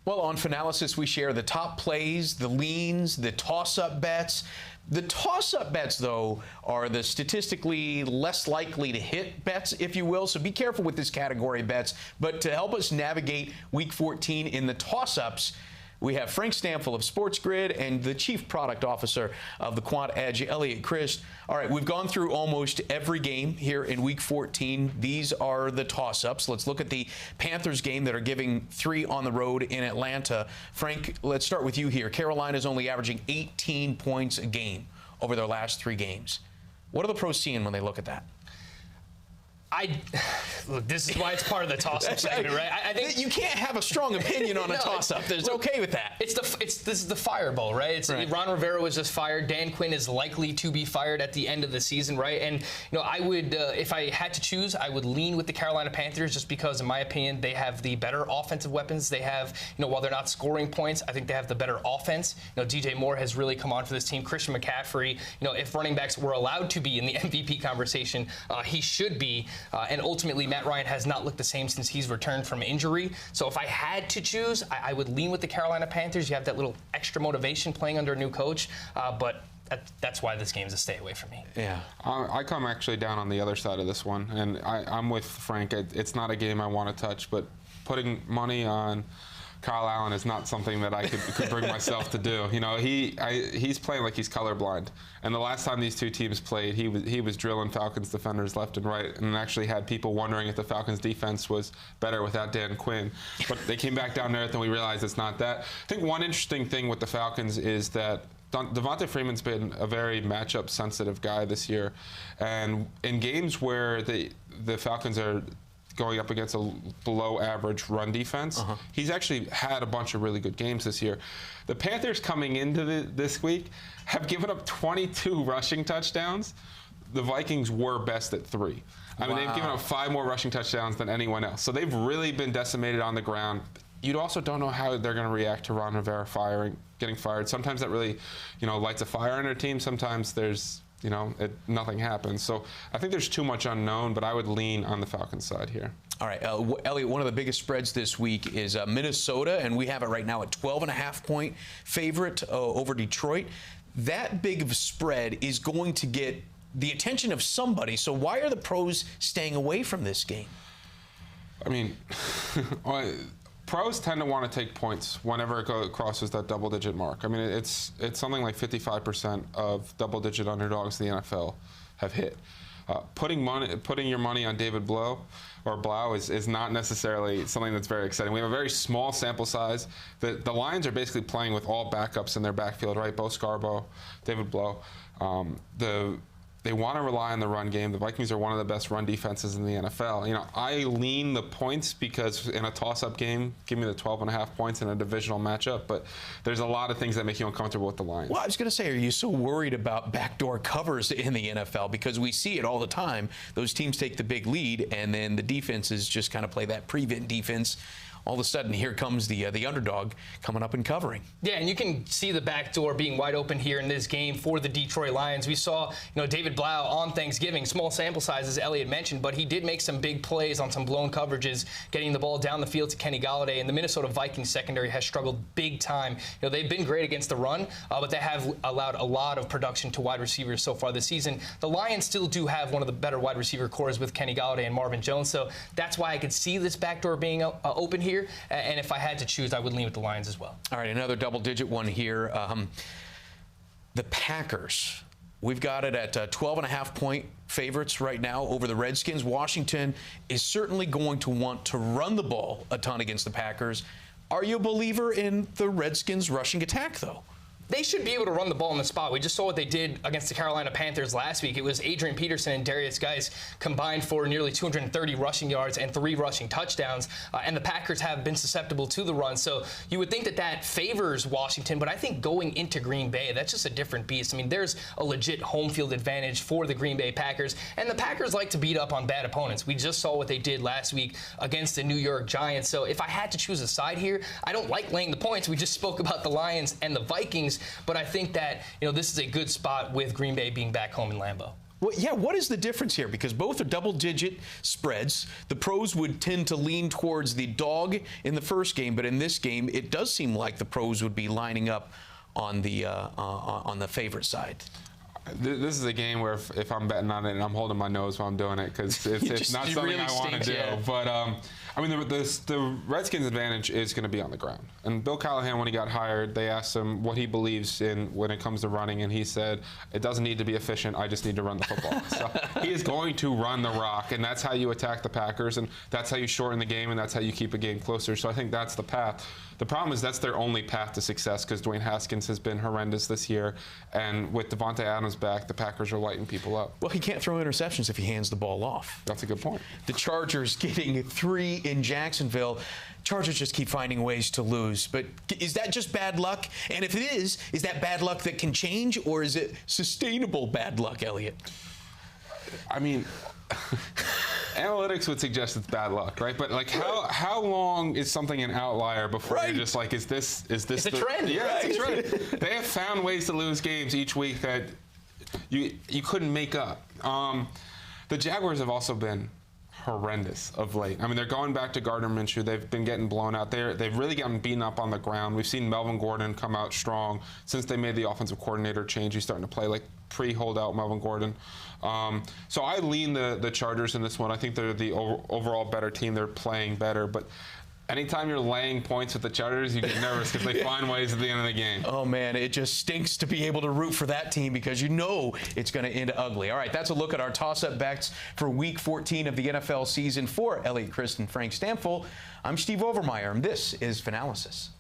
Well, on Fanalysis, we share the top plays, the leans, the toss-up bets. The toss-up bets, though, are the statistically less likely to hit bets, if you will. So be careful with this category of bets. But to help us navigate Week 14 in the toss-ups, we have Frank Stampfl of SportsGrid and the Chief Product Officer of the Quant Edge, Eliot Crist. All right, we've gone through almost every game here in Week 14. These are the toss-ups. Let's look at the Panthers game that are giving 3 on the road in Atlanta. Frank, let's start with you here. Carolina's only averaging 18 points a game over their last 3 games. What are the pros seeing when they look at that? Look, this is why it's part of the toss-up segment, right? I think you can't have a strong opinion on a toss-up. There's okay with that. This is the fireball, right? Right. Ron Rivera was just fired. Dan Quinn is likely to be fired at the end of the season, right? And I would, if I had to choose, I would lean with the Carolina Panthers just because, in my opinion, they have the better offensive weapons. They have, while they're not scoring points, I think they have the better offense. DJ Moore has really come on for this team. Christian McCaffrey, if running backs were allowed to be in the MVP conversation, he should be. And ultimately, Matt Ryan has not looked the same since he's returned from injury. So if I had to choose, I would lean with the Carolina Panthers. You have that little extra motivation playing under a new coach. But that's why this game is a stay away from me. Yeah. I come actually down on the other side of this one. And I'm with Frank. It's not a game I want to touch. But putting money on Kyle Allen is not something that I could bring myself to do. He's playing like he's colorblind. And the last time these two teams played, he was drilling Falcons defenders left and right, and actually had people wondering if the Falcons defense was better without Dan Quinn. But they came back down to earth, and we realized it's not that. I think one interesting thing with the Falcons is that Devonta Freeman's been a very matchup-sensitive guy this year, and in games where the Falcons are going up against a below-average run defense, he's actually had a bunch of really good games this year. The Panthers coming into this week have given up 22 rushing touchdowns. The Vikings were best at 3. I mean, they've given up 5 more rushing touchdowns than anyone else. So they've really been decimated on the ground. You also don't know how they're going to react to Ron Rivera getting fired. Sometimes that really, lights a fire in their team. Sometimes there's nothing happens. So I think there's too much unknown, but I would lean on the Falcons side here. All right, Eliot, one of the biggest spreads this week is Minnesota, and we have it right now at 12.5-point favorite over Detroit. That big of a spread is going to get the attention of somebody. So why are the pros staying away from this game? I mean, pros tend to want to take points whenever it crosses that double-digit mark. I mean, it's something like 55% of double-digit underdogs in the NFL have hit. Putting your money on David Blau is not necessarily something that's very exciting. We have a very small sample size. The Lions are basically playing with all backups in their backfield, right? Bo Scarborough, David Blau. They want to rely on the run game. The Vikings are one of the best run defenses in the NFL. I lean the points because in a toss-up game, give me the 12.5 points in a divisional matchup. But there's a lot of things that make you uncomfortable with the Lions. Well, I was going to say, are you so worried about backdoor covers in the NFL? Because we see it all the time. Those teams take the big lead, and then the defenses just kind of play that prevent defense. All of a sudden, here comes the underdog coming up and covering. Yeah, and you can see the back door being wide open here in this game for the Detroit Lions. We saw, David Blau on Thanksgiving, small sample size, as Eliot mentioned, but he did make some big plays on some blown coverages, getting the ball down the field to Kenny Golladay. And the Minnesota Vikings secondary has struggled big time. They've been great against the run, but they have allowed a lot of production to wide receivers so far this season. The Lions still do have one of the better wide receiver cores with Kenny Golladay and Marvin Jones, so that's why I could see this backdoor being open here. And if I had to choose, I would lean with the Lions as well. All right, another double-digit one here. The Packers. We've got it at 12.5-point favorites right now over the Redskins. Washington is certainly going to want to run the ball a ton against the Packers. Are you a believer in the Redskins' rushing attack, though? They should be able to run the ball in the spot. We just saw what they did against the Carolina Panthers last week. It was Adrian Peterson and Darius Geis combined for nearly 230 rushing yards and 3 rushing touchdowns. And the Packers have been susceptible to the run. So you would think that favors Washington, but I think going into Green Bay, that's just a different beast. I mean, there's a legit home field advantage for the Green Bay Packers. And the Packers like to beat up on bad opponents. We just saw what they did last week against the New York Giants. So if I had to choose a side here, I don't like laying the points. We just spoke about the Lions and the Vikings. But I think that this is a good spot with Green Bay being back home in Lambeau. Well, yeah, what is the difference here? Because both are double-digit spreads. The pros would tend to lean towards the dog in the first game, but in this game, it does seem like the pros would be lining up on the favorite side. This is a game where if I'm betting on it, and I'm holding my nose while I'm doing it because it's not something really I want to do. Yeah. But I mean, the Redskins' advantage is going to be on the ground. And Bill Callahan, when he got hired, they asked him what he believes in when it comes to running, and he said, "It doesn't need to be efficient. I just need to run the football." So he is going to run the rock, and that's how you attack the Packers, and that's how you shorten the game, and that's how you keep a game closer. So I think that's the path. The problem is that's their only path to success because Dwayne Haskins has been horrendous this year, and with Devontae Adams back, the Packers are lighting people up. Well, he can't throw interceptions if he hands the ball off. That's a good point. The Chargers getting 3 in Jacksonville. Chargers just keep finding ways to lose. But is that just bad luck? And if it is that bad luck that can change, or is it sustainable bad luck, Eliot? I mean, analytics would suggest it's bad luck, right? But like, how long is something an outlier before you're just like, is this it's a trend? Yeah, right. It's a trend. They have found ways to lose games each week that you couldn't make up. The Jaguars have also been horrendous of late. I mean, they're going back to Gardner Minshew. They've been getting blown out. They've really gotten beaten up on the ground. We've seen Melvin Gordon come out strong since they made the offensive coordinator change. He's starting to play like pre-holdout Melvin Gordon. So I lean the Chargers in this one. I think they're the overall better team. They're playing better, but anytime you're laying points with the Chargers, you get nervous because they find ways at the end of the game. Oh, man, it just stinks to be able to root for that team because you know it's going to end ugly. All right, that's a look at our toss-up bets for Week 14 of the NFL season. For Eliot, Crist, and Frank Stampfl, I'm Steve Overmyer, and this is Fanalysis.